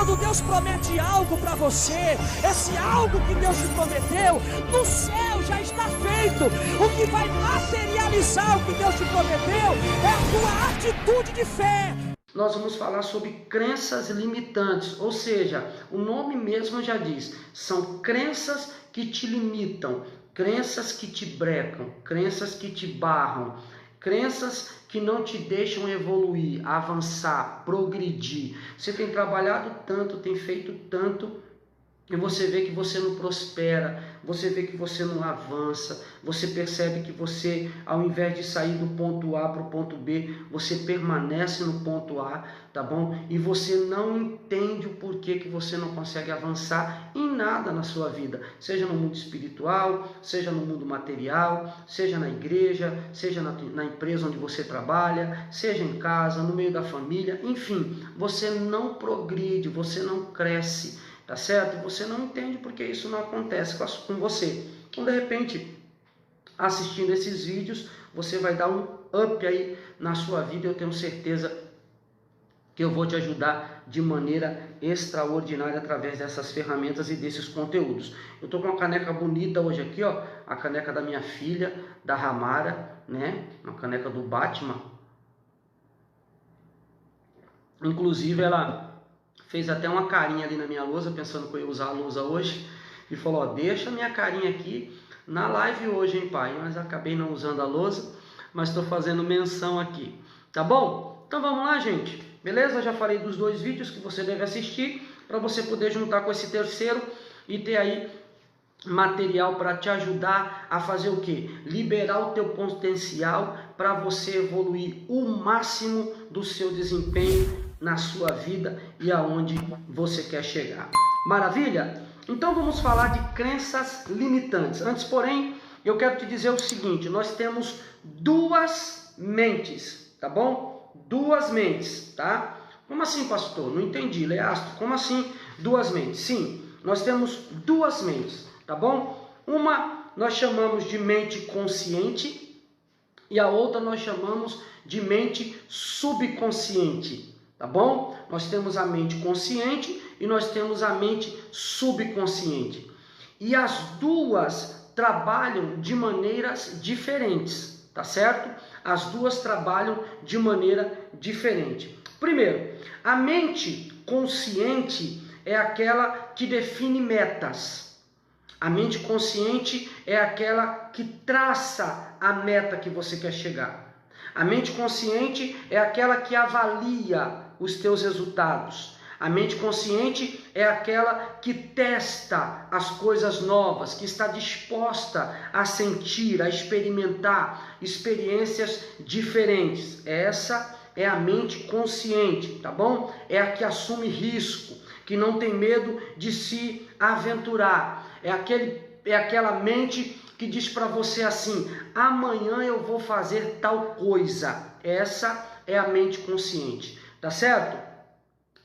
quando Deus promete algo para você, esse algo que Deus te prometeu, no céu já está feito. O que vai materializar o que Deus te prometeu é a tua atitude de fé. Nós vamos falar sobre crenças limitantes, ou seja, o nome mesmo já diz, são crenças que te limitam, crenças que te brecam, crenças que te barram, crenças que não te deixam evoluir, avançar, progredir. Você tem trabalhado tanto, tem feito tanto, e você vê que você não prospera, você vê que você não avança, você percebe que você, ao invés de sair do ponto A para o ponto B, você permanece no ponto A, tá bom? E você não entende o porquê que você não consegue avançar em nada na sua vida, seja no mundo espiritual, seja no mundo material, seja na igreja, seja na empresa onde você trabalha, seja em casa, no meio da família, enfim, você não progride, você não cresce. Tá certo? Você não entende porque isso não acontece com você. Então, de repente, assistindo esses vídeos, você vai dar um up aí na sua vida. Eu tenho certeza que eu vou te ajudar de maneira extraordinária através dessas ferramentas e desses conteúdos. Eu tô com uma caneca bonita hoje aqui, ó, a caneca da minha filha, da Ramara, né? Uma caneca do Batman. Inclusive, ela fez até uma carinha ali na minha lousa, pensando que eu ia usar a lousa hoje, e falou, ó, deixa minha carinha aqui na live hoje, hein, pai? Mas acabei não usando a lousa, mas estou fazendo menção aqui, tá bom? Então vamos lá, gente, beleza? Eu já falei dos 2 vídeos que você deve assistir, para você poder juntar com esse terceiro e ter aí material para te ajudar a fazer o que? Liberar o teu potencial para você evoluir o máximo do seu desempenho na sua vida e aonde você quer chegar. Maravilha? Então vamos falar de crenças limitantes. Antes, porém, eu quero te dizer o seguinte, nós temos 2 mentes, tá bom? 2 mentes, tá? Como assim, pastor? Não entendi, Leastro. Como assim 2 mentes? Sim, nós temos 2 mentes, tá bom? Uma nós chamamos de mente consciente e a outra nós chamamos de mente subconsciente. Tá bom? Nós temos a mente consciente e nós temos a mente subconsciente. E as duas trabalham de maneiras diferentes, tá certo? As duas trabalham de maneira diferente. Primeiro, a mente consciente é aquela que define metas. A mente consciente é aquela que traça a meta que você quer chegar. A mente consciente é aquela que avalia os teus resultados. A mente consciente é aquela que testa as coisas novas, que está disposta a sentir, a experimentar experiências diferentes. Essa é a mente consciente, tá bom? É a que assume risco, que não tem medo de se aventurar. É aquela mente que diz para você assim, amanhã eu vou fazer tal coisa. Essa é a mente consciente, tá certo?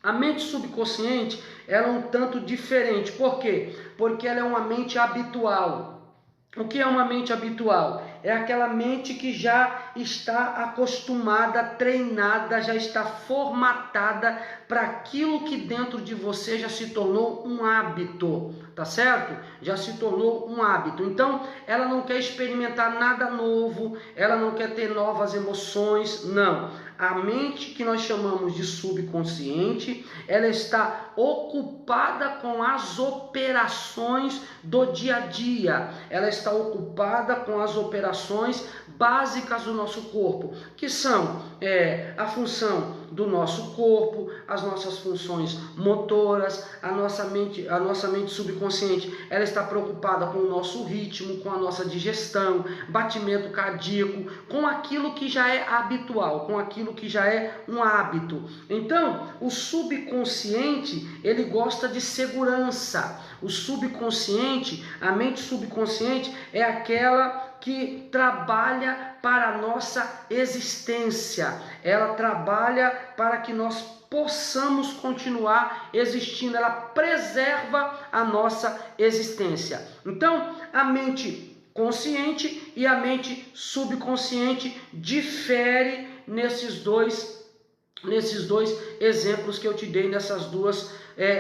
A mente subconsciente, ela é um tanto diferente. Por quê? Porque ela é uma mente habitual. O que é uma mente habitual? É aquela mente que já está acostumada, treinada, já está formatada para aquilo que dentro de você já se tornou um hábito, tá certo? Já se tornou um hábito. Então, ela não quer experimentar nada novo, ela não quer ter novas emoções, não. A mente que nós chamamos de subconsciente, ela está ocupada com as operações do dia a dia. Ela está ocupada com as operações básicas do nosso corpo, que são a função do nosso corpo, as nossas funções motoras, a nossa mente subconsciente, ela está preocupada com o nosso ritmo, com a nossa digestão, batimento cardíaco, com aquilo que já é habitual, com aquilo que já é um hábito. Então, o subconsciente, ele gosta de segurança. O subconsciente, a mente subconsciente é aquela que trabalha para a nossa existência. Ela trabalha para que nós possamos continuar existindo. Ela preserva a nossa existência. Então, a mente consciente e a mente subconsciente diferem nesses dois exemplos que eu te dei, nessas duas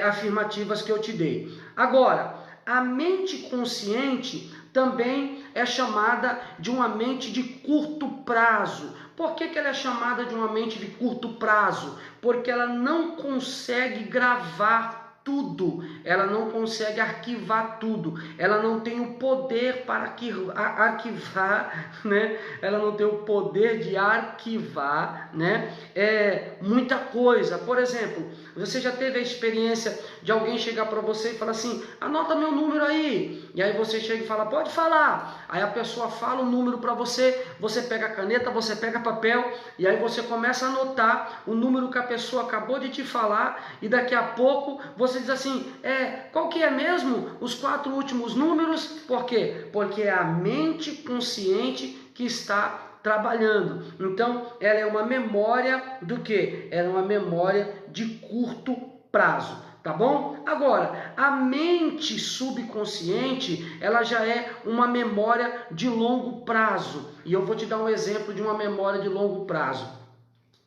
afirmativas que eu te dei. Agora, a mente consciente também é chamada de uma mente de curto prazo. Por que ela é chamada de uma mente de curto prazo? Porque ela não consegue gravar tudo, ela não consegue arquivar tudo, ela não tem o poder para arquivar, né? Ela não tem o poder de arquivar, né? Muita coisa. Por exemplo, você já teve a experiência de alguém chegar para você e falar assim: anota meu número aí. E aí você chega e fala: pode falar. Aí a pessoa fala o número para você, você pega a caneta, você pega papel, e aí você começa a anotar o número que a pessoa acabou de te falar, e daqui a pouco você diz assim: qual que é mesmo os 4 últimos números? Por quê? Porque é a mente consciente que está trabalhando. Então, ela é uma memória do quê? Ela é uma memória de curto prazo, tá bom? Agora, a mente subconsciente, ela já é uma memória de longo prazo. E eu vou te dar um exemplo de uma memória de longo prazo.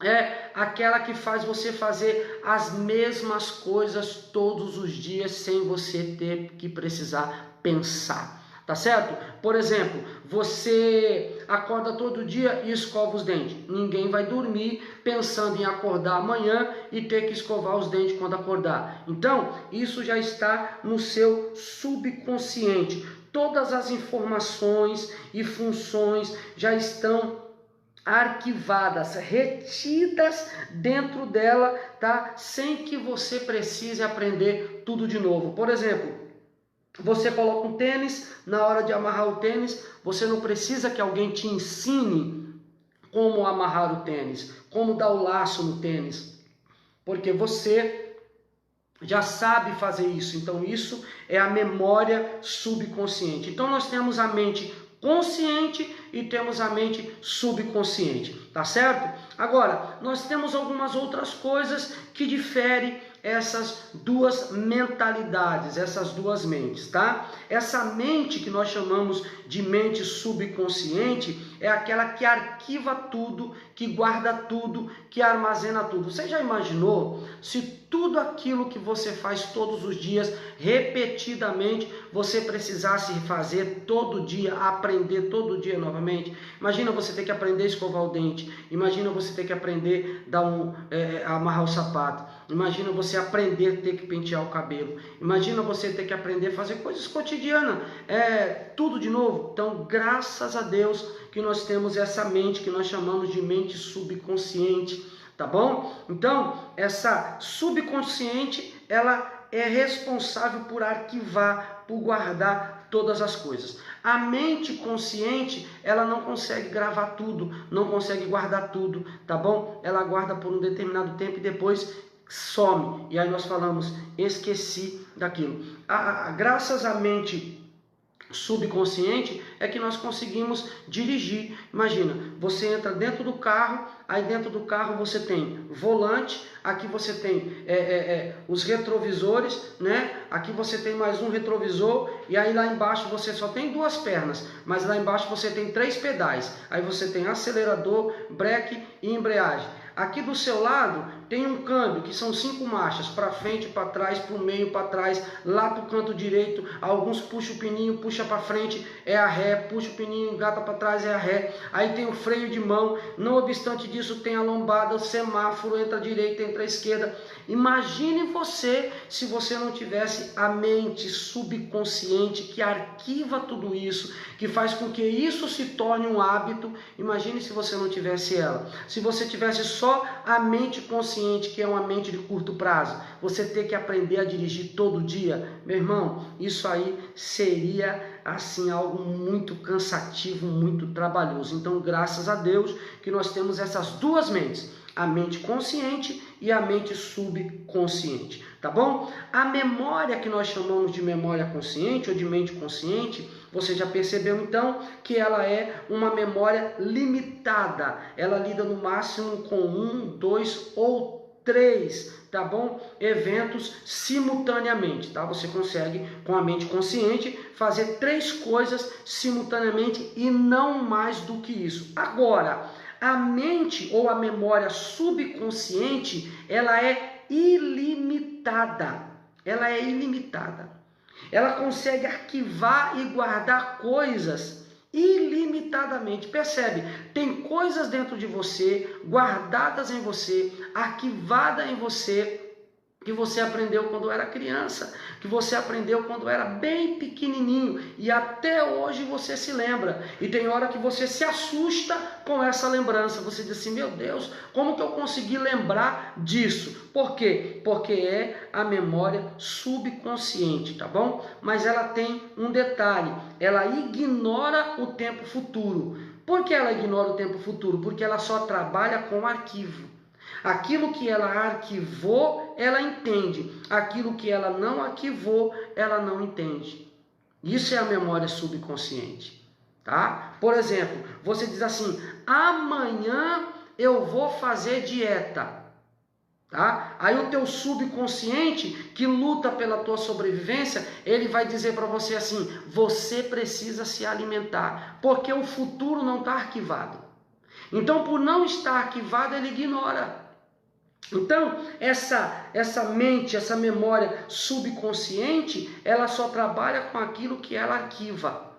É aquela que faz você fazer as mesmas coisas todos os dias sem você ter que precisar pensar. Tá certo? Por exemplo, você acorda todo dia e escova os dentes. Ninguém vai dormir pensando em acordar amanhã e ter que escovar os dentes quando acordar. Então, isso já está no seu subconsciente. Todas as informações e funções já estão arquivadas, retidas dentro dela, tá? Sem que você precise aprender tudo de novo. Por exemplo, você coloca um tênis, na hora de amarrar o tênis, você não precisa que alguém te ensine como amarrar o tênis, como dar o laço no tênis, porque você já sabe fazer isso. Então isso é a memória subconsciente. Então nós temos a mente consciente e temos a mente subconsciente, tá certo? Agora, nós temos algumas outras coisas que diferem essas duas mentalidades, essas duas mentes, tá? Essa mente que nós chamamos de mente subconsciente é aquela que arquiva tudo, que guarda tudo, que armazena tudo. Você já imaginou se tudo aquilo que você faz todos os dias, repetidamente, você precisasse fazer todo dia, aprender todo dia novamente? Imagina você ter que aprender a escovar o dente, imagina você ter que aprender a amarrar o sapato, imagina você aprender a ter que pentear o cabelo, imagina você ter que aprender a fazer coisas cotidianas, tudo de novo. Então, graças a Deus que nós temos essa mente que nós chamamos de mente subconsciente, tá bom? Então, essa subconsciente, ela é responsável por arquivar, por guardar todas as coisas. A mente consciente, ela não consegue gravar tudo, não consegue guardar tudo, tá bom? Ela guarda por um determinado tempo e depois some. E aí nós falamos: esqueci daquilo. Graças à mente subconsciente é que nós conseguimos dirigir. Imagina, você entra dentro do carro, aí dentro do carro você tem volante, aqui você tem os retrovisores, né? Aqui você tem mais um retrovisor, e aí lá embaixo você só tem 2 pernas, mas lá embaixo você tem 3 pedais. Aí você tem acelerador, breque e embreagem. Aqui do seu lado tem um câmbio, que são 5 marchas, para frente, para trás, para o meio, para trás, lá para o canto direito. Alguns puxam o pininho, puxa para frente, é a ré, puxa o pininho, engata para trás, é a ré. Aí tem o freio de mão, não obstante disso tem a lombada, o semáforo, entra à direita, entra à esquerda. Imagine você se você não tivesse a mente subconsciente que arquiva tudo isso, que faz com que isso se torne um hábito. Imagine se você não tivesse ela. Se você tivesse só a mente consciente, que é uma mente de curto prazo, você ter que aprender a dirigir todo dia, meu irmão, isso aí seria assim algo muito cansativo, muito trabalhoso. Então, graças a Deus que nós temos essas duas mentes, a mente consciente e a mente subconsciente, tá bom? A memória que nós chamamos de memória consciente ou de mente consciente, você já percebeu então que ela é uma memória limitada. Ela lida no máximo com 1, 2 ou 3, tá bom? Eventos simultaneamente, tá? Você consegue, com a mente consciente, fazer 3 coisas simultaneamente e não mais do que isso. Agora, a mente ou a memória subconsciente, ela é ilimitada. Ela é ilimitada. Ela consegue arquivar e guardar coisas ilimitadamente. Percebe? Tem coisas dentro de você, guardadas em você, arquivadas em você, que você aprendeu quando era criança, que você aprendeu quando era bem pequenininho e até hoje você se lembra. E tem hora que você se assusta com essa lembrança. Você diz assim, meu Deus, como que eu consegui lembrar disso? Por quê? Porque é a memória subconsciente, tá bom? Mas ela tem um detalhe, ela ignora o tempo futuro. Por que ela ignora o tempo futuro? Porque ela só trabalha com arquivo. Aquilo que ela arquivou, ela entende. Aquilo que ela não arquivou, ela não entende. Isso é a memória subconsciente, tá? Por exemplo, você diz assim, amanhã eu vou fazer dieta, tá? Aí o teu subconsciente, que luta pela tua sobrevivência, ele vai dizer para você assim, você precisa se alimentar, porque o futuro não está arquivado. Então, por não estar arquivado, ele ignora. Então, essa mente, essa memória subconsciente, ela só trabalha com aquilo que ela arquiva.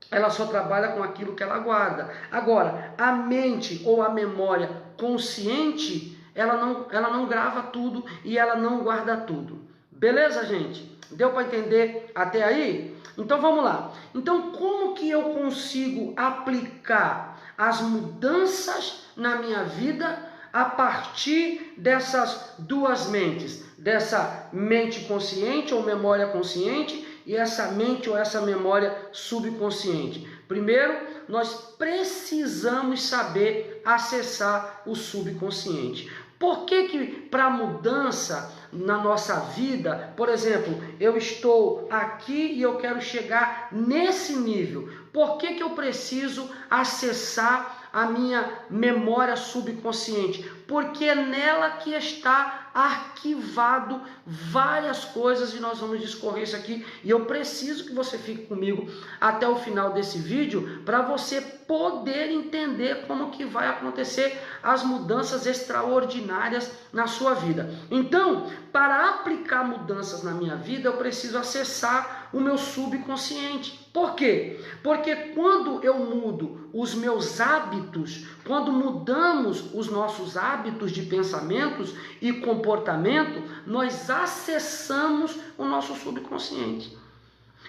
Ela só trabalha com aquilo que ela guarda. Agora, a mente ou a memória consciente, ela não grava tudo e ela não guarda tudo. Beleza, gente? Deu para entender até aí? Então, vamos lá. Então, como que eu consigo aplicar as mudanças na minha vida a partir dessas duas mentes, dessa mente consciente ou memória consciente e essa mente ou essa memória subconsciente? Primeiro, nós precisamos saber acessar o subconsciente. Por que para mudança na nossa vida, por exemplo, eu estou aqui e eu quero chegar nesse nível, por que eu preciso acessar a minha memória subconsciente? Porque é nela que está arquivado várias coisas e nós vamos discorrer isso aqui. E eu preciso que você fique comigo até o final desse vídeo para você poder entender como que vai acontecer as mudanças extraordinárias na sua vida. Então, para aplicar mudanças na minha vida, eu preciso acessar o meu subconsciente. Por quê? Porque quando eu mudo os meus hábitos, quando mudamos os nossos hábitos de pensamentos e comportamento, nós acessamos o nosso subconsciente.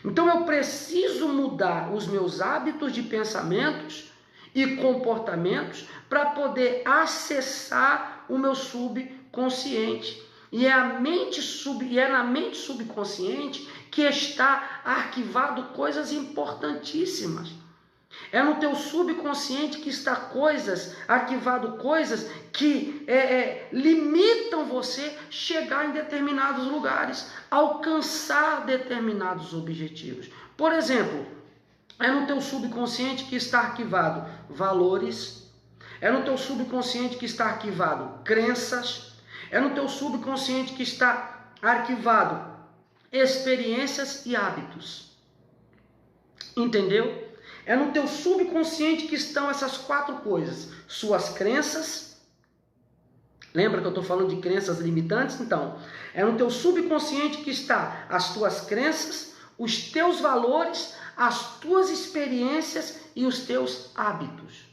Então eu preciso mudar os meus hábitos de pensamentos e comportamentos para poder acessar o meu subconsciente. E é na mente subconsciente que está arquivado coisas importantíssimas. É no teu subconsciente que está arquivado coisas que limitam você chegar em determinados lugares, alcançar determinados objetivos. Por exemplo, é no teu subconsciente que está arquivado valores, é no teu subconsciente que está arquivado crenças, é no teu subconsciente que está arquivado experiências e hábitos. Entendeu? É no teu subconsciente que estão essas quatro coisas. Suas crenças. Lembra que eu estou falando de crenças limitantes? Então, é no teu subconsciente que está as tuas crenças, os teus valores, as tuas experiências e os teus hábitos.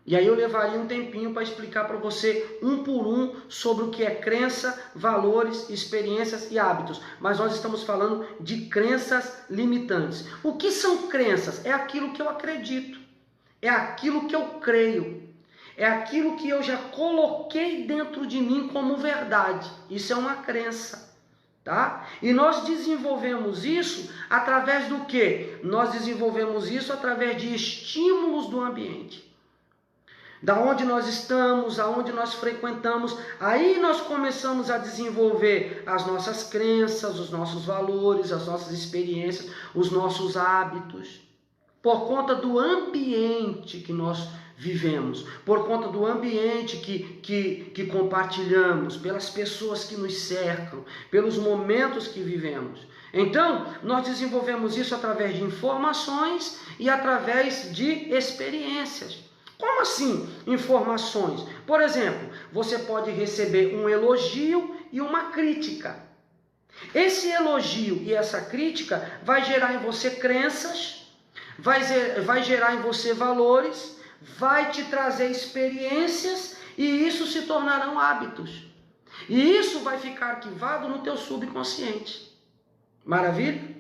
E aí eu levaria um tempinho para explicar para você um por um sobre o que é crença, valores, experiências e hábitos. Mas nós estamos falando de crenças limitantes. O que são crenças? É aquilo que eu acredito. É aquilo que eu creio. É aquilo que eu já coloquei dentro de mim como verdade. Isso é uma crença. Tá? E nós desenvolvemos isso através do quê? Nós desenvolvemos isso através de estímulos do ambiente. Da onde nós estamos, aonde nós frequentamos, aí nós começamos a desenvolver as nossas crenças, os nossos valores, as nossas experiências, os nossos hábitos, por conta do ambiente que nós vivemos, por conta do ambiente que compartilhamos, pelas pessoas que nos cercam, pelos momentos que vivemos. Então, nós desenvolvemos isso através de informações e através de experiências. Como assim informações? Por exemplo, você pode receber um elogio e uma crítica. Esse elogio e essa crítica vai gerar em você crenças, vai gerar em você valores, vai te trazer experiências e isso se tornarão hábitos. E isso vai ficar arquivado no teu subconsciente. Maravilha?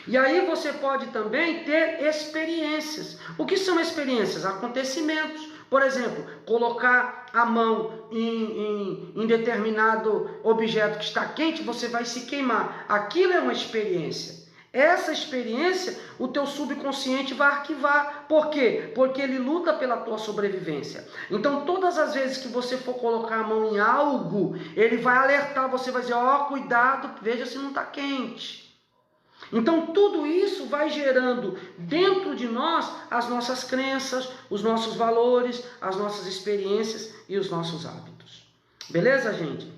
E aí você pode também ter experiências. O que são experiências? Acontecimentos. Por exemplo, colocar a mão em determinado objeto que está quente, você vai se queimar. Aquilo é uma experiência. Essa experiência, o teu subconsciente vai arquivar. Por quê? Porque ele luta pela tua sobrevivência. Então, todas as vezes que você for colocar a mão em algo, ele vai alertar, você vai dizer, ó, cuidado, veja se não está quente. Então, tudo isso vai gerando dentro de nós as nossas crenças, os nossos valores, as nossas experiências e os nossos hábitos. Beleza, gente?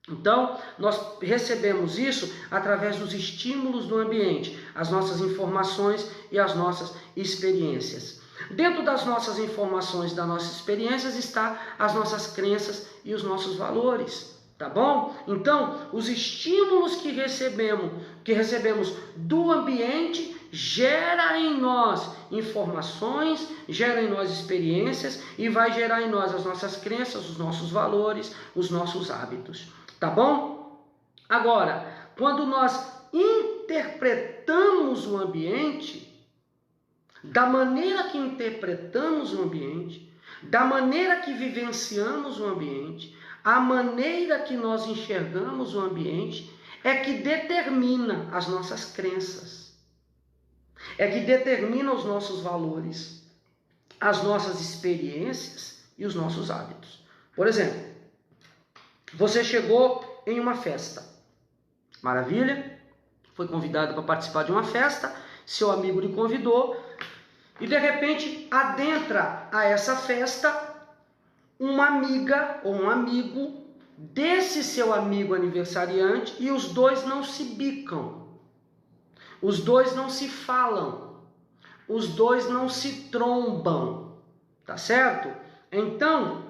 Então, nós recebemos isso através dos estímulos do ambiente, as nossas informações e as nossas experiências. Dentro das nossas informações e das nossas experiências está as nossas crenças e os nossos valores. Tá bom? Então, os estímulos que recebemos do ambiente gera em nós informações, gera em nós experiências e vai gerar em nós as nossas crenças, os nossos valores, os nossos hábitos. Tá bom? Agora, quando nós interpretamos o ambiente, da maneira que interpretamos o ambiente, da maneira que vivenciamos o ambiente, a maneira que nós enxergamos o ambiente é que determina as nossas crenças, é que determina os nossos valores, as nossas experiências e os nossos hábitos. Por exemplo, você chegou em uma festa, maravilha, foi convidado para participar de uma festa, seu amigo lhe convidou e de repente adentra a essa festa uma amiga ou um amigo desse seu amigo aniversariante e os dois não se bicam, os dois não se falam, os dois não se trombam, tá certo? Então,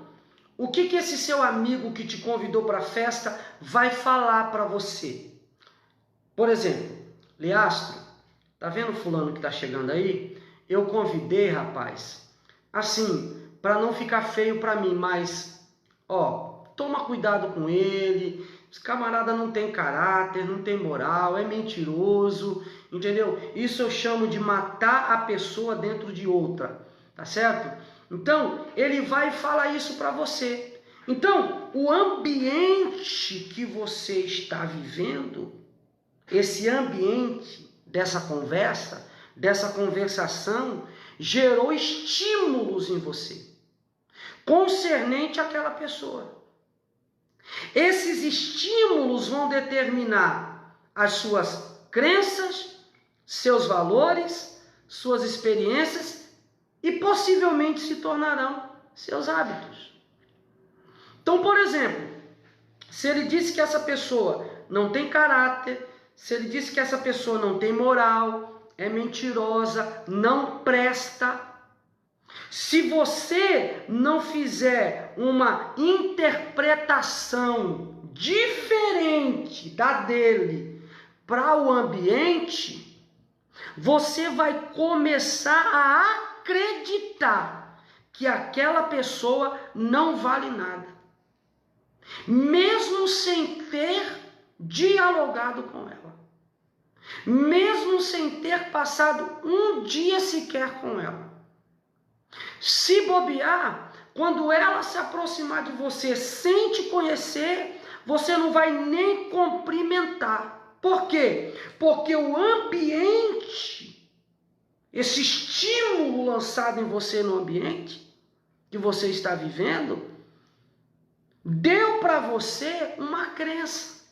o que esse seu amigo que te convidou para a festa vai falar para você? Por exemplo, Leastro, tá vendo o fulano que tá chegando aí? Eu convidei, rapaz, assim, para não ficar feio para mim, mas, ó, toma cuidado com ele, esse camarada não tem caráter, não tem moral, é mentiroso, entendeu? Isso eu chamo de matar a pessoa dentro de outra, tá certo? Então, ele vai falar isso para você. Então, o ambiente que você está vivendo, esse ambiente dessa conversa, dessa conversação, gerou estímulos em você concernente àquela pessoa. Esses estímulos vão determinar as suas crenças, seus valores, suas experiências e possivelmente se tornarão seus hábitos. Então, por exemplo, se ele disse que essa pessoa não tem caráter, se ele disse que essa pessoa não tem moral, é mentirosa, não presta, se você não fizer uma interpretação diferente da dele para o ambiente, você vai começar a acreditar que aquela pessoa não vale nada, mesmo sem ter dialogado com ela, mesmo sem ter passado um dia sequer com ela. Se bobear, quando ela se aproximar de você sem te conhecer, você não vai nem cumprimentar. Por quê? Porque o ambiente, esse estímulo lançado em você no ambiente que você está vivendo, deu para você uma crença.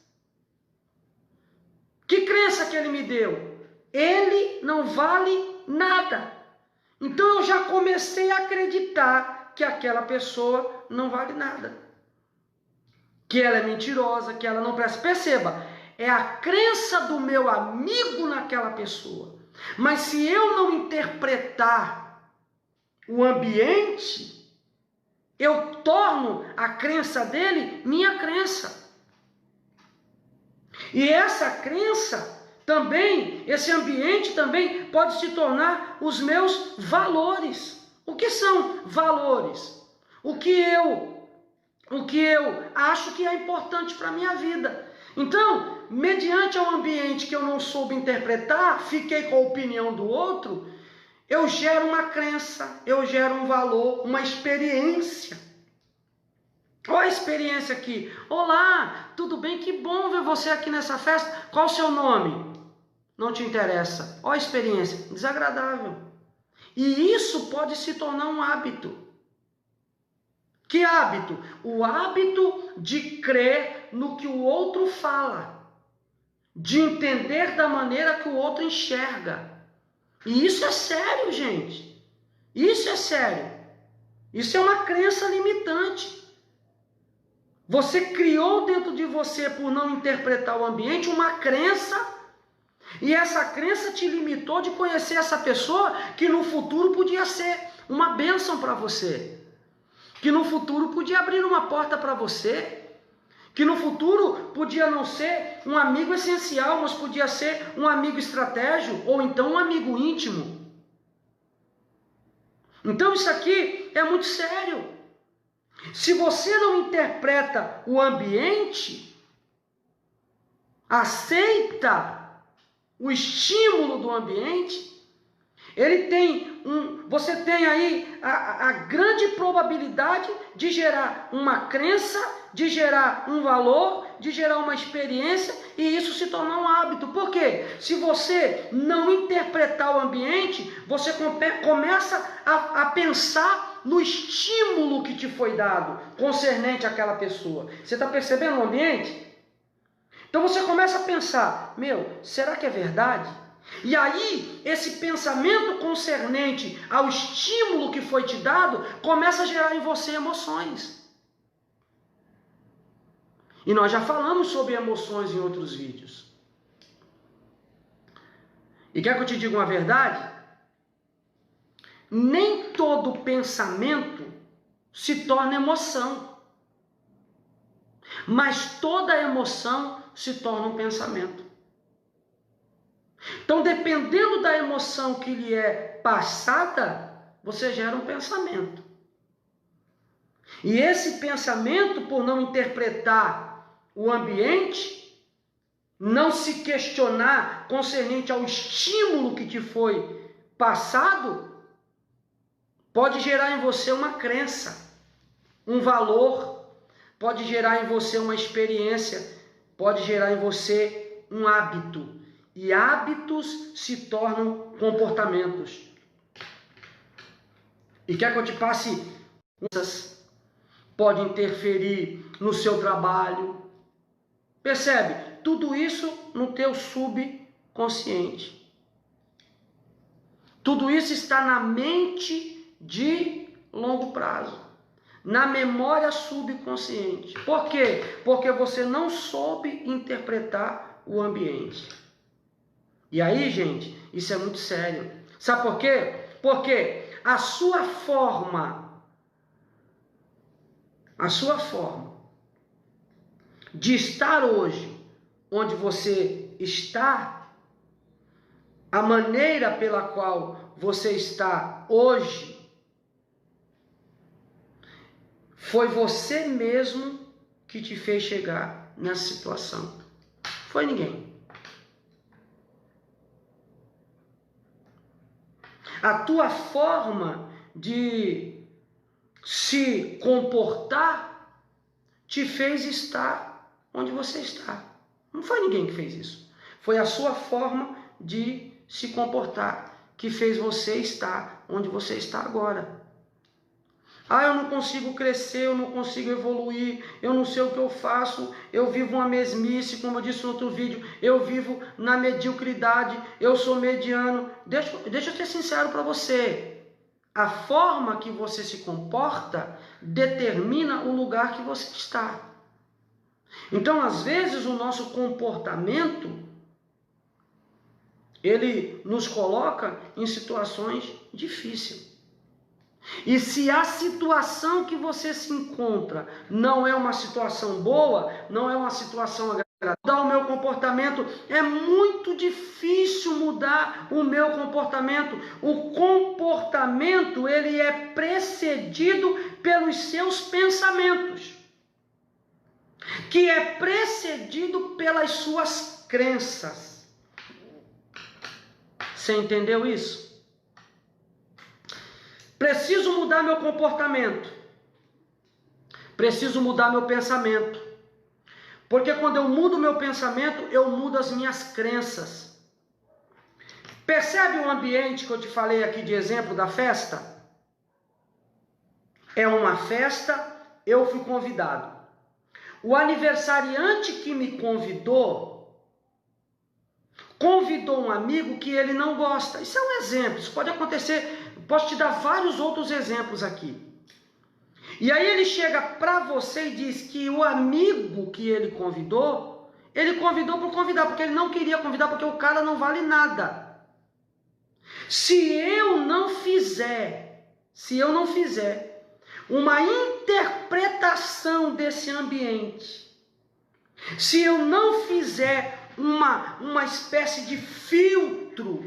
Que crença que ele me deu? Ele não vale nada. Então eu já comecei a acreditar que aquela pessoa não vale nada, que ela é mentirosa, que ela não presta. Perceba, é a crença do meu amigo naquela pessoa. Mas se eu não interpretar o ambiente, eu torno a crença dele minha crença. E essa crença também, esse ambiente também pode se tornar os meus valores. O que são valores? O que eu acho que é importante para a minha vida. Então, mediante ao ambiente que eu não soube interpretar, fiquei com a opinião do outro, eu gero uma crença, eu gero um valor, uma experiência. Olha a experiência aqui. Olá, tudo bem? Que bom ver você aqui nessa festa. Qual o seu nome? Não te interessa. Olha a experiência. Desagradável. E isso pode se tornar um hábito. Que hábito? O hábito de crer no que o outro fala. De entender da maneira que o outro enxerga. E isso é sério, gente. Isso é sério. Isso é uma crença limitante. Você criou dentro de você, por não interpretar o ambiente, uma crença, e essa crença te limitou de conhecer essa pessoa que no futuro podia ser uma bênção para você, que no futuro podia abrir uma porta para você, que no futuro podia não ser um amigo essencial, mas podia ser um amigo estratégico, ou então um amigo íntimo. Então isso aqui é muito sério. Se você não interpreta o ambiente, aceita o estímulo do ambiente, você tem aí a grande probabilidade de gerar uma crença, de gerar um valor, de gerar uma experiência e isso se tornar um hábito. Por quê? Se você não interpretar o ambiente, você começa a pensar no estímulo que te foi dado concernente àquela pessoa. Você está percebendo o ambiente? Então você começa a pensar, será que é verdade? E aí, esse pensamento concernente ao estímulo que foi te dado, começa a gerar em você emoções. E nós já falamos sobre emoções em outros vídeos. E quer que eu te diga uma verdade? Nem todo pensamento se torna emoção. Mas toda emoção se torna um pensamento. Então, dependendo da emoção que lhe é passada, você gera um pensamento. E esse pensamento, por não interpretar o ambiente, não se questionar concernente ao estímulo que te foi passado, pode gerar em você uma crença, um valor, pode gerar em você uma experiência, pode gerar em você um hábito. E hábitos se tornam comportamentos. E quer que eu te passe? Pode interferir no seu trabalho. Percebe? Tudo isso no teu subconsciente. Tudo isso está na mente de longo prazo. Na memória subconsciente. Por quê? Porque você não soube interpretar o ambiente. E aí, gente, isso é muito sério. Sabe por quê? Porque a sua forma de estar hoje, onde você está, a maneira pela qual você está hoje, foi você mesmo que te fez chegar nessa situação. Foi ninguém. A tua forma de se comportar te fez estar onde você está. Não foi ninguém que fez isso. Foi a sua forma de se comportar que fez você estar onde você está agora. Eu não consigo crescer, eu não consigo evoluir, eu não sei o que eu faço, eu vivo uma mesmice, como eu disse no outro vídeo, eu vivo na mediocridade, eu sou mediano. Deixa eu ser sincero para você. A forma que você se comporta determina o lugar que você está. Então, às vezes, o nosso comportamento, ele nos coloca em situações difíceis. E se a situação que você se encontra não é uma situação boa, não é uma situação agradável, mudar o meu comportamento, é muito difícil mudar o meu comportamento. O comportamento, ele é precedido pelos seus pensamentos, que é precedido pelas suas crenças. Você entendeu isso? Preciso mudar meu comportamento. Preciso mudar meu pensamento. Porque quando eu mudo meu pensamento, eu mudo as minhas crenças. Percebe o ambiente que eu te falei aqui de exemplo da festa? É uma festa, eu fui convidado. O aniversariante que me convidou um amigo que ele não gosta. Isso é um exemplo, isso pode acontecer. Posso te dar vários outros exemplos aqui. E aí ele chega para você e diz que o amigo que ele convidou por convidar, porque ele não queria convidar, porque o cara não vale nada. Se eu não fizer uma interpretação desse ambiente, se eu não fizer uma espécie de filtro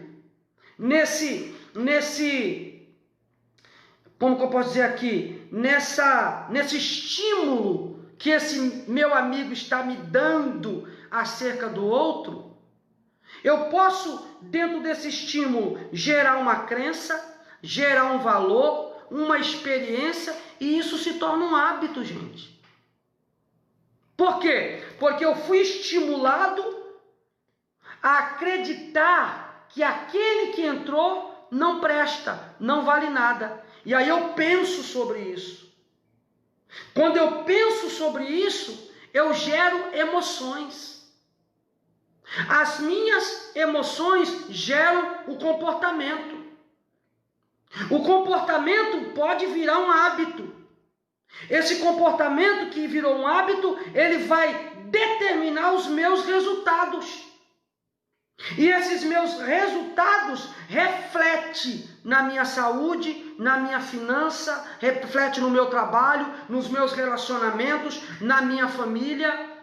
nesse, como que eu posso dizer aqui, nesse estímulo que esse meu amigo está me dando acerca do outro, eu posso, dentro desse estímulo, gerar uma crença, gerar um valor, uma experiência, e isso se torna um hábito, gente. Por quê? Porque eu fui estimulado a acreditar que aquele que entrou não presta, não vale nada. E aí eu penso sobre isso. Quando eu penso sobre isso, eu gero emoções. As minhas emoções geram o comportamento. O comportamento pode virar um hábito. Esse comportamento que virou um hábito, ele vai determinar os meus resultados. E esses meus resultados refletem na minha saúde, na minha finança, reflete no meu trabalho, nos meus relacionamentos, na minha família.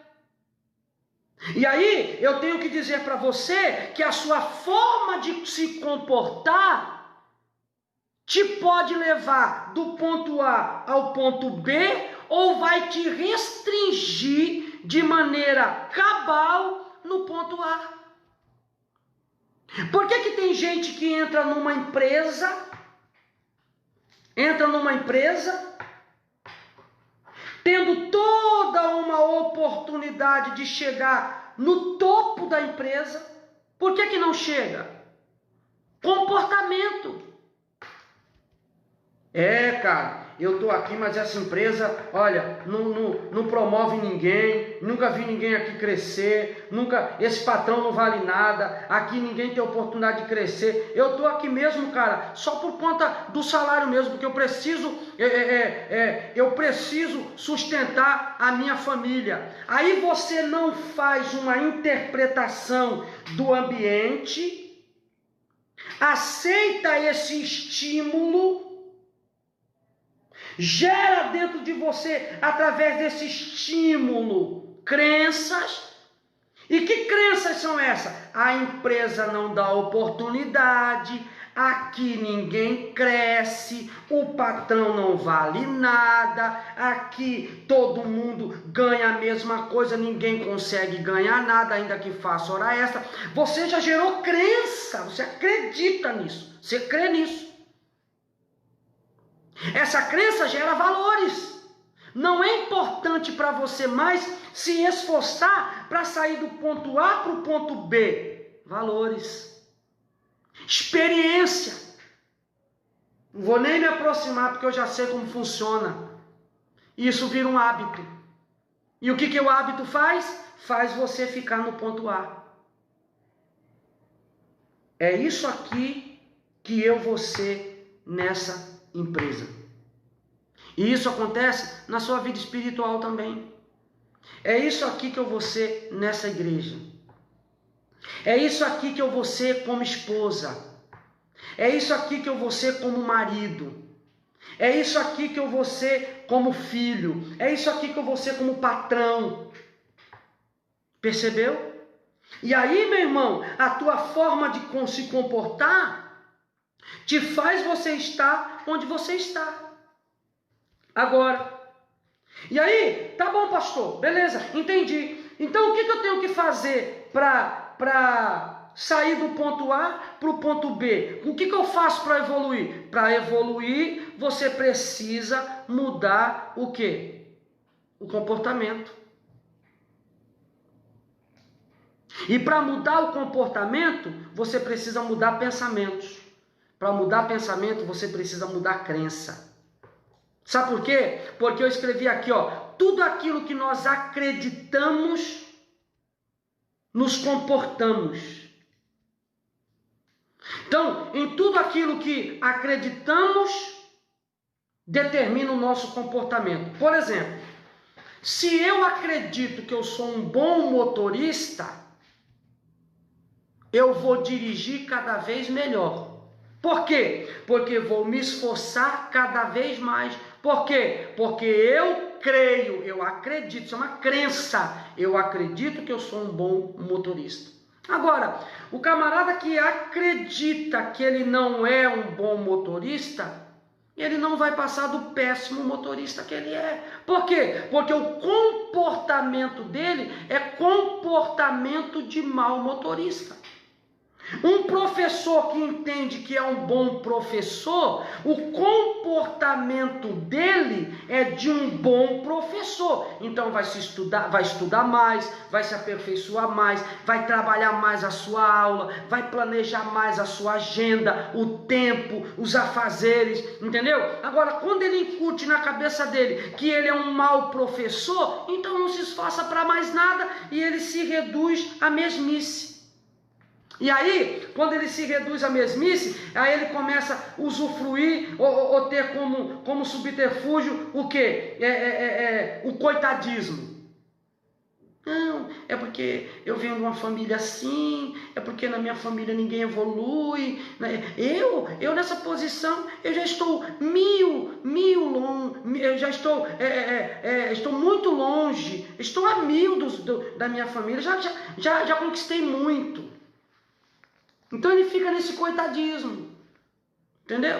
E aí eu tenho que dizer para você que a sua forma de se comportar te pode levar do ponto A ao ponto B, ou vai te restringir de maneira cabal no ponto A. Por que tem gente que entra numa empresa, tendo toda uma oportunidade de chegar no topo da empresa? Por que não chega? Comportamento. Cara, eu estou aqui, mas essa empresa, olha, não promove ninguém, nunca vi ninguém aqui crescer, esse patrão não vale nada, aqui ninguém tem oportunidade de crescer. Eu estou aqui mesmo, cara, só por conta do salário mesmo, porque eu preciso sustentar a minha família. Aí você não faz uma interpretação do ambiente, aceita esse estímulo, gera dentro de você, através desse estímulo, crenças. E que crenças são essas? A empresa não dá oportunidade, aqui ninguém cresce, o patrão não vale nada, aqui todo mundo ganha a mesma coisa, ninguém consegue ganhar nada, ainda que faça hora extra. Você já gerou crença, você acredita nisso, você crê nisso. Essa crença gera valores. Não é importante para você mais se esforçar para sair do ponto A para o ponto B. Valores. Experiência. Não vou nem me aproximar porque eu já sei como funciona. Isso vira um hábito. E o que o hábito faz? Faz você ficar no ponto A. É isso aqui que eu vou ser nessa empresa. E isso acontece na sua vida espiritual também. É isso aqui que eu vou ser nessa igreja. É isso aqui que eu vou ser como esposa. É isso aqui que eu vou ser como marido. É isso aqui que eu vou ser como filho. É isso aqui que eu vou ser como patrão. Percebeu? E aí, meu irmão, a tua forma de se comportar te faz você estar onde você está. Agora. E aí, tá bom, pastor, beleza, entendi. Então o que eu tenho que fazer para sair do ponto A para o ponto B? O que eu faço para evoluir? Para evoluir, você precisa mudar o quê? O comportamento. E para mudar o comportamento, você precisa mudar pensamentos. Para mudar pensamento, você precisa mudar crença. Sabe por quê? Porque eu escrevi aqui, ó, tudo aquilo que nós acreditamos, nos comportamos. Então, em tudo aquilo que acreditamos, determina o nosso comportamento. Por exemplo, se eu acredito que eu sou um bom motorista, eu vou dirigir cada vez melhor. Por quê? Porque vou me esforçar cada vez mais. Por quê? Porque eu creio, eu acredito, isso é uma crença. Eu acredito que eu sou um bom motorista. Agora, o camarada que acredita que ele não é um bom motorista, ele não vai passar do péssimo motorista que ele é. Por quê? Porque o comportamento dele é comportamento de mau motorista. Um professor que entende que é um bom professor, o comportamento dele é de um bom professor. Então vai estudar mais, vai se aperfeiçoar mais, vai trabalhar mais a sua aula, vai planejar mais a sua agenda, o tempo, os afazeres, entendeu? Agora, quando ele incute na cabeça dele que ele é um mau professor, então não se esforça para mais nada e ele se reduz à mesmice. E aí, quando ele se reduz à mesmice, aí ele começa a usufruir ou ter como subterfúgio o quê? O coitadismo. Não, é porque eu venho de uma família assim, é porque na minha família ninguém evolui. Eu nessa posição, eu já estou eu já estou, estou muito longe, estou a 1000 da minha família, já conquistei muito. Então ele fica nesse coitadismo, entendeu?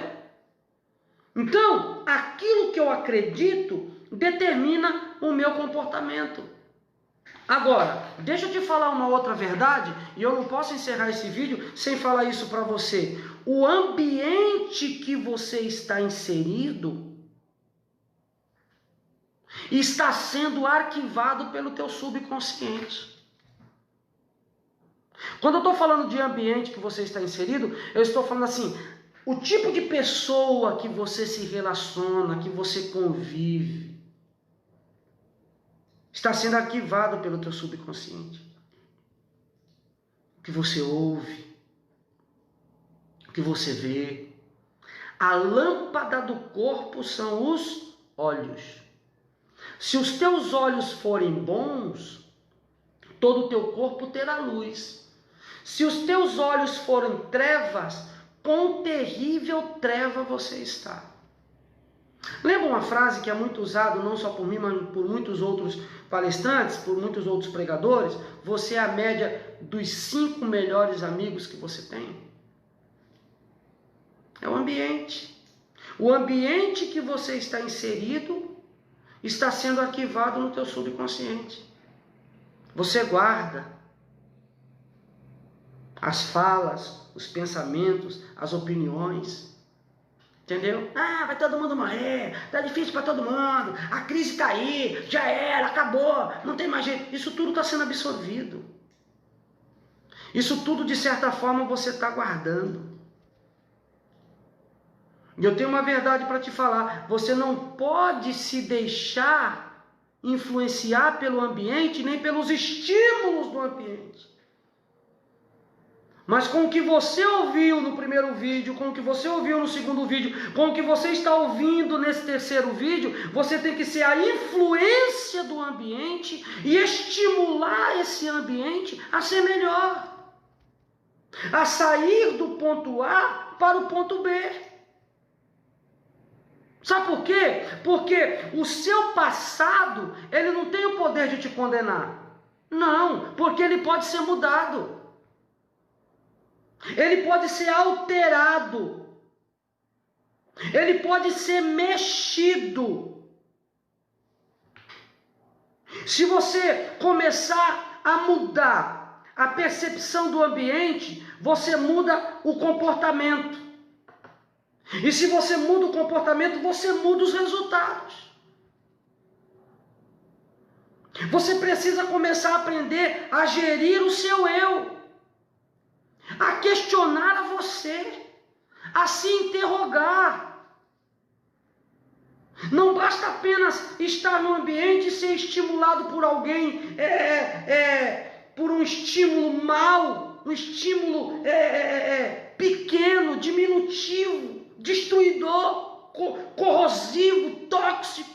Então, aquilo que eu acredito determina o meu comportamento. Agora, deixa eu te falar uma outra verdade, e eu não posso encerrar esse vídeo sem falar isso para você. O ambiente que você está inserido está sendo arquivado pelo teu subconsciente. Quando eu estou falando de ambiente que você está inserido, eu estou falando assim, o tipo de pessoa que você se relaciona, que você convive, está sendo arquivado pelo teu subconsciente. O que você ouve, o que você vê. A lâmpada do corpo são os olhos. Se os teus olhos forem bons, todo o teu corpo terá luz. Se os teus olhos forem trevas, quão terrível treva você está. Lembra uma frase que é muito usada, não só por mim, mas por muitos outros palestrantes, por muitos outros pregadores? Você é a média dos 5 melhores amigos que você tem. É o ambiente. O ambiente que você está inserido está sendo arquivado no teu subconsciente. Você guarda as falas, os pensamentos, as opiniões, entendeu? Vai todo mundo morrer, tá difícil para todo mundo, a crise tá aí, já era, acabou, não tem mais jeito. Isso tudo está sendo absorvido. Isso tudo, de certa forma, você está guardando. E eu tenho uma verdade para te falar, você não pode se deixar influenciar pelo ambiente, nem pelos estímulos do ambiente. Mas com o que você ouviu no primeiro vídeo, com o que você ouviu no segundo vídeo, com o que você está ouvindo nesse terceiro vídeo, você tem que ser a influência do ambiente e estimular esse ambiente a ser melhor, a sair do ponto A para o ponto B. Sabe por quê? Porque o seu passado, ele não tem o poder de te condenar. Não, porque ele pode ser mudado. Ele pode ser alterado. Ele pode ser mexido. Se você começar a mudar a percepção do ambiente, você muda o comportamento. E se você muda o comportamento, você muda os resultados. Você precisa começar a aprender a gerir o seu eu, a questionar a você, a se interrogar. Não basta apenas estar no ambiente e ser estimulado por alguém, por um estímulo mau, um estímulo pequeno, diminutivo, destruidor, corrosivo, tóxico.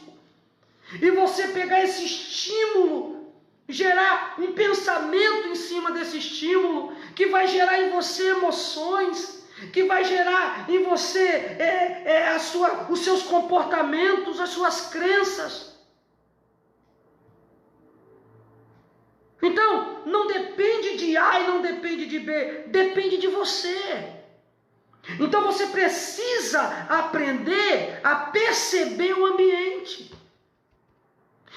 E você pegar esse estímulo, gerar um pensamento em cima desse estímulo, que vai gerar em você emoções, que vai gerar em você os seus comportamentos, as suas crenças. Então, não depende de A e não depende de B, depende de você. Então você precisa aprender a perceber o ambiente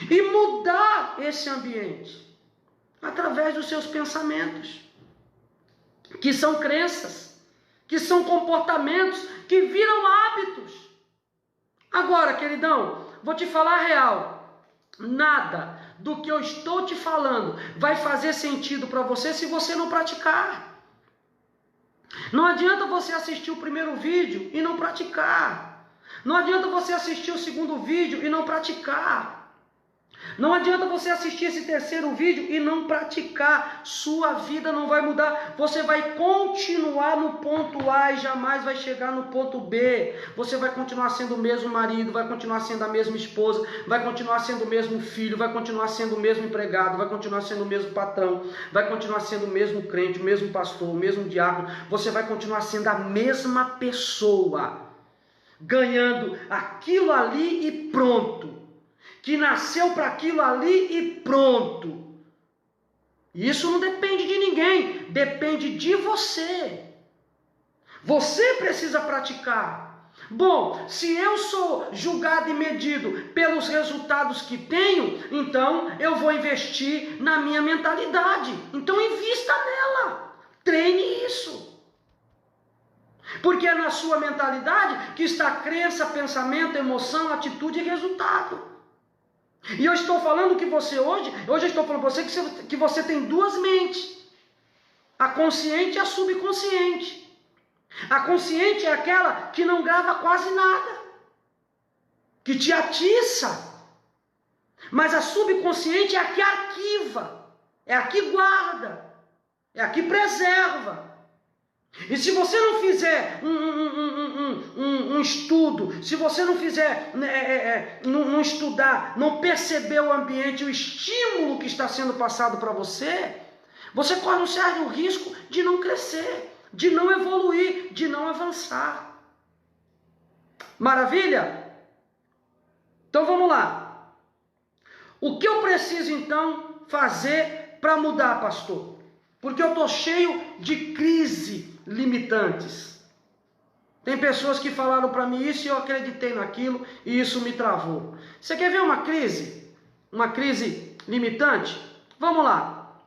e mudar esse ambiente através dos seus pensamentos, que são crenças, que são comportamentos que viram hábitos. Agora, queridão, vou te falar a real. Nada do que eu estou te falando vai fazer sentido para você se você não praticar. Não adianta você assistir o primeiro vídeo e não praticar. Não adianta você assistir o segundo vídeo e não praticar. Não adianta você assistir esse terceiro vídeo e não praticar. Sua vida não vai mudar. Você vai continuar no ponto A e jamais vai chegar no ponto B. Você vai continuar sendo o mesmo marido, vai continuar sendo a mesma esposa, vai continuar sendo o mesmo filho, vai continuar sendo o mesmo empregado, vai continuar sendo o mesmo patrão, vai continuar sendo o mesmo crente, o mesmo pastor, o mesmo diácono. Você vai continuar sendo a mesma pessoa, ganhando aquilo ali e pronto. Que nasceu para aquilo ali e pronto. Isso não depende de ninguém, depende de você. Você precisa praticar. Bom, se eu sou julgado e medido pelos resultados que tenho, então eu vou investir na minha mentalidade. Então invista nela, treine isso. Porque é na sua mentalidade que está crença, pensamento, emoção, atitude e resultado. E eu estou falando que você hoje eu estou falando para você que você tem duas mentes. A consciente e a subconsciente. A consciente é aquela que não grava quase nada, que te atiça. Mas a subconsciente é a que arquiva, é a que guarda, é a que preserva. E se você não fizer um estudo, se você não fizer, não estudar, não perceber o ambiente, o estímulo que está sendo passado para você, você corre um sério risco de não crescer, de não evoluir, de não avançar. Maravilha? Então vamos lá. O que eu preciso então fazer para mudar, pastor? Porque eu estou cheio de crise limitantes. Tem pessoas que falaram para mim isso e eu acreditei naquilo e isso me travou. Você quer ver uma crise? Uma crise limitante? Vamos lá.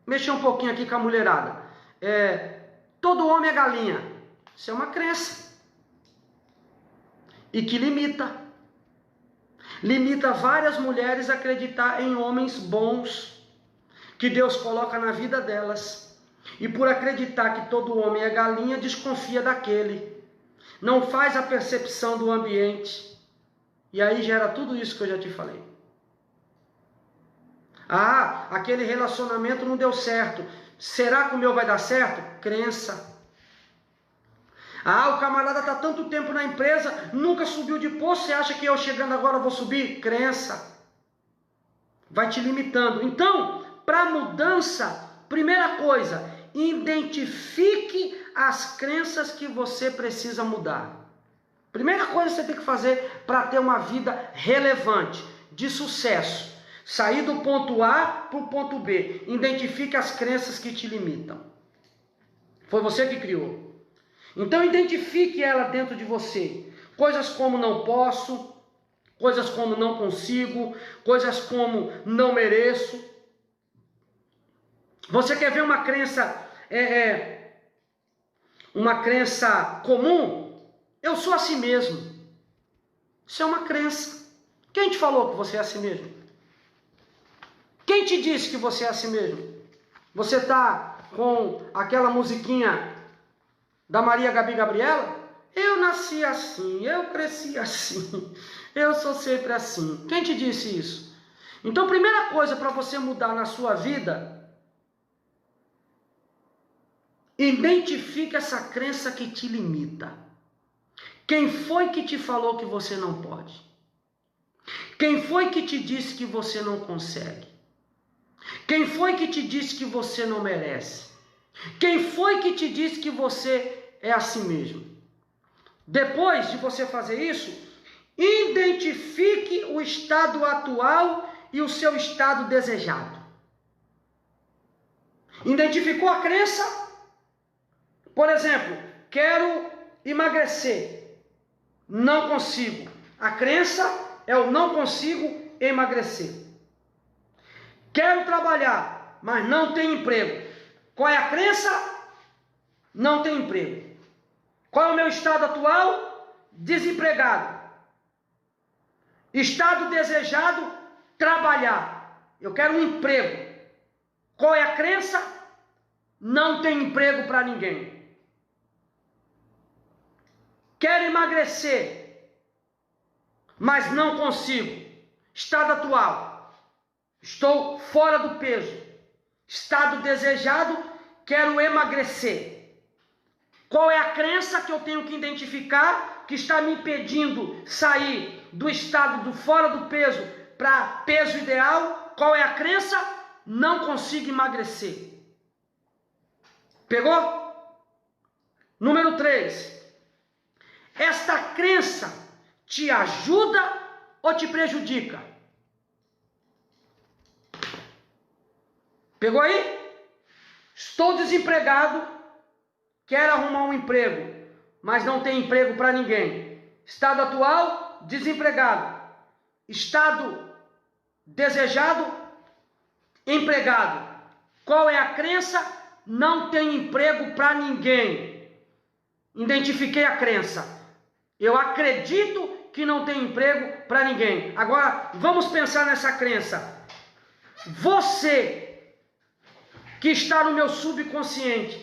Mexer um pouquinho aqui com a mulherada. Todo homem é galinha. Isso é uma crença. E que limita. Limita várias mulheres a acreditar em homens bons que Deus coloca na vida delas. E por acreditar que todo homem é galinha, desconfia daquele. Não faz a percepção do ambiente. E aí gera tudo isso que eu já te falei. Ah, aquele relacionamento não deu certo. Será que o meu vai dar certo? Crença. Ah, o camarada está tanto tempo na empresa, nunca subiu de posto, você acha que eu chegando agora vou subir? Crença. Vai te limitando. Então, para mudança, primeira coisa, identifique as crenças que você precisa mudar. Primeira coisa que você tem que fazer para ter uma vida relevante, de sucesso. Sair do ponto A para o ponto B. Identifique as crenças que te limitam. Foi você que criou. Então identifique ela dentro de você. Coisas como não posso, coisas como não consigo, coisas como não mereço. Você quer ver uma crença uma crença comum? Eu sou assim mesmo. Isso é uma crença. Quem te falou que você é assim mesmo? Quem te disse que você é assim mesmo? Você está com aquela musiquinha da Maria Gabi Gabriela? Eu nasci assim, eu cresci assim, eu sou sempre assim. Quem te disse isso? Então, primeira coisa para você mudar na sua vida, identifique essa crença que te limita. Quem foi que te falou que você não pode? Quem foi que te disse que você não consegue? Quem foi que te disse que você não merece? Quem foi que te disse que você é assim mesmo? Depois de você fazer isso, identifique o estado atual e o seu estado desejado. Identificou a crença? Por exemplo, quero emagrecer. Não consigo. A crença é o não consigo emagrecer. Quero trabalhar, mas não tenho emprego. Qual é a crença? Não tenho emprego. Qual é o meu estado atual? Desempregado. Estado desejado? Trabalhar. Eu quero um emprego. Qual é a crença? Não tenho emprego para ninguém. Quero emagrecer, mas não consigo. Estado atual: estou fora do peso. Estado desejado: quero emagrecer. Qual é a crença que eu tenho que identificar que está me impedindo sair do estado do fora do peso para peso ideal? Qual é a crença? Não consigo emagrecer. Pegou? Número 3. Esta crença te ajuda ou te prejudica? Pegou aí? Estou desempregado, quero arrumar um emprego, mas não tenho emprego para ninguém. Estado atual, desempregado. Estado desejado, empregado. Qual é a crença? Não tenho emprego para ninguém. Identifiquei a crença. Eu acredito que não tem emprego para ninguém. Agora, vamos pensar nessa crença. Você que está no meu subconsciente,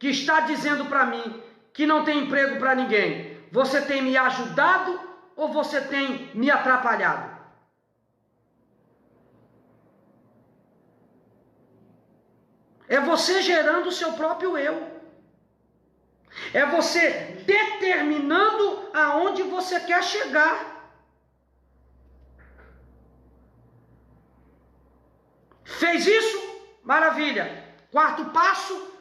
que está dizendo para mim que não tem emprego para ninguém, você tem me ajudado ou você tem me atrapalhado? É você gerando o seu próprio eu. É você determinando aonde você quer chegar. Fez isso? Maravilha. Quarto passo: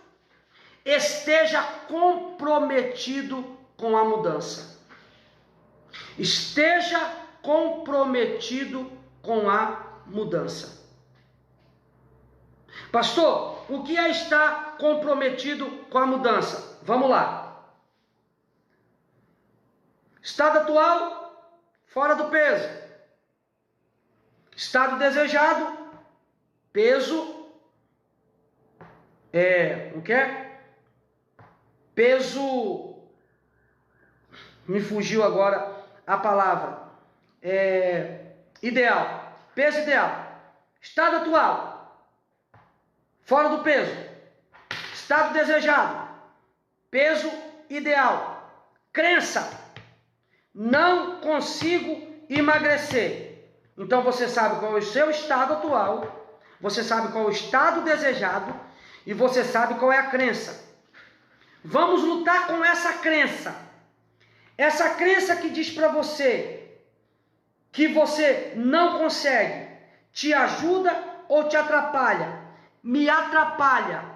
esteja comprometido com a mudança. Esteja comprometido com a mudança. Pastor, o que é estar comprometido com a mudança? Vamos lá. Estado atual, fora do peso. Estado desejado, peso. O que é? Peso. Me fugiu agora a palavra. Ideal. Peso ideal. Estado atual, fora do peso. Estado desejado, peso ideal. Crença: não consigo emagrecer. Então você sabe qual é o seu estado atual, você sabe qual é o estado desejado e você sabe qual é a crença. Vamos lutar com essa crença. Essa crença que diz para você que você não consegue, te ajuda ou te atrapalha? Me atrapalha.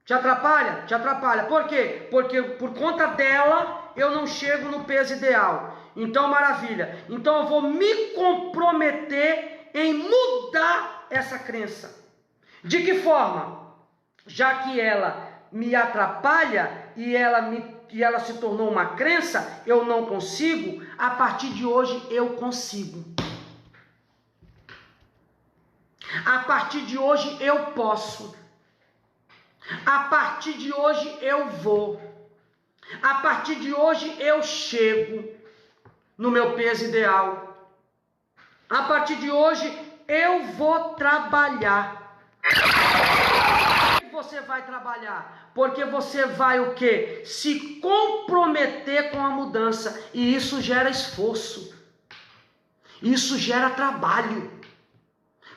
Te atrapalha? Te atrapalha. Por quê? Porque por conta dela eu não chego no peso ideal. Então, maravilha. Então eu vou me comprometer em mudar essa crença. De que forma? Já que ela me atrapalha e ela se tornou uma crença, eu não consigo, a partir de hoje eu consigo. A partir de hoje eu posso. A partir de hoje eu vou. A partir de hoje eu chego no meu peso ideal. A partir de hoje eu vou trabalhar. Você vai trabalhar? Porque você vai o quê? Se comprometer com a mudança. E isso gera esforço. Isso gera trabalho.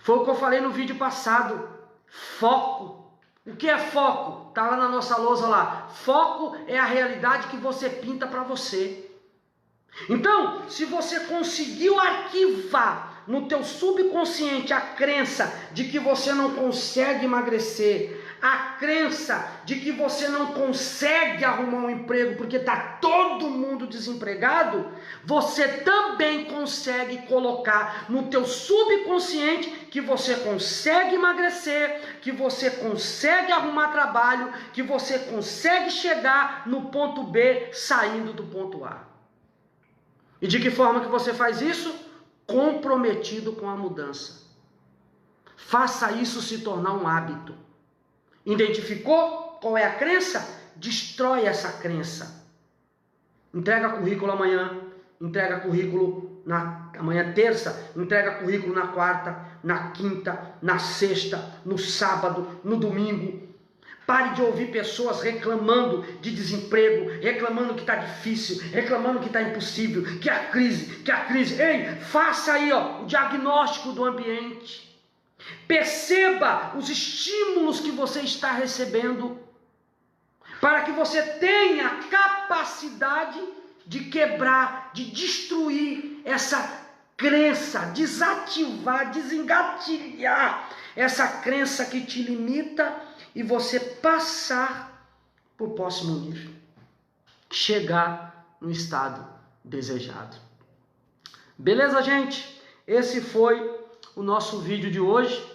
Foi o que eu falei no vídeo passado. Foco. O que é foco? Está lá na nossa lousa lá. Foco é a realidade que você pinta para você. Então, se você conseguiu arquivar no teu subconsciente a crença de que você não consegue emagrecer, a crença de que você não consegue arrumar um emprego porque está todo mundo desempregado, você também consegue colocar no teu subconsciente que você consegue emagrecer, que você consegue arrumar trabalho, que você consegue chegar no ponto B saindo do ponto A. E de que forma que você faz isso? Comprometido com a mudança. Faça isso se tornar um hábito. Identificou qual é a crença? Destrói essa crença. Entrega currículo amanhã, entrega currículo amanhã terça, entrega currículo na quarta, na quinta, na sexta, no sábado, no domingo. Pare de ouvir pessoas reclamando de desemprego, reclamando que está difícil, reclamando que está impossível, que a crise. Ei, faça aí o diagnóstico do ambiente. Perceba os estímulos que você está recebendo, para que você tenha a capacidade de quebrar, de destruir essa crença, desativar, desengatilhar essa crença que te limita e você passar para o próximo nível, chegar no estado desejado. Beleza, gente? Esse foi o nosso vídeo de hoje.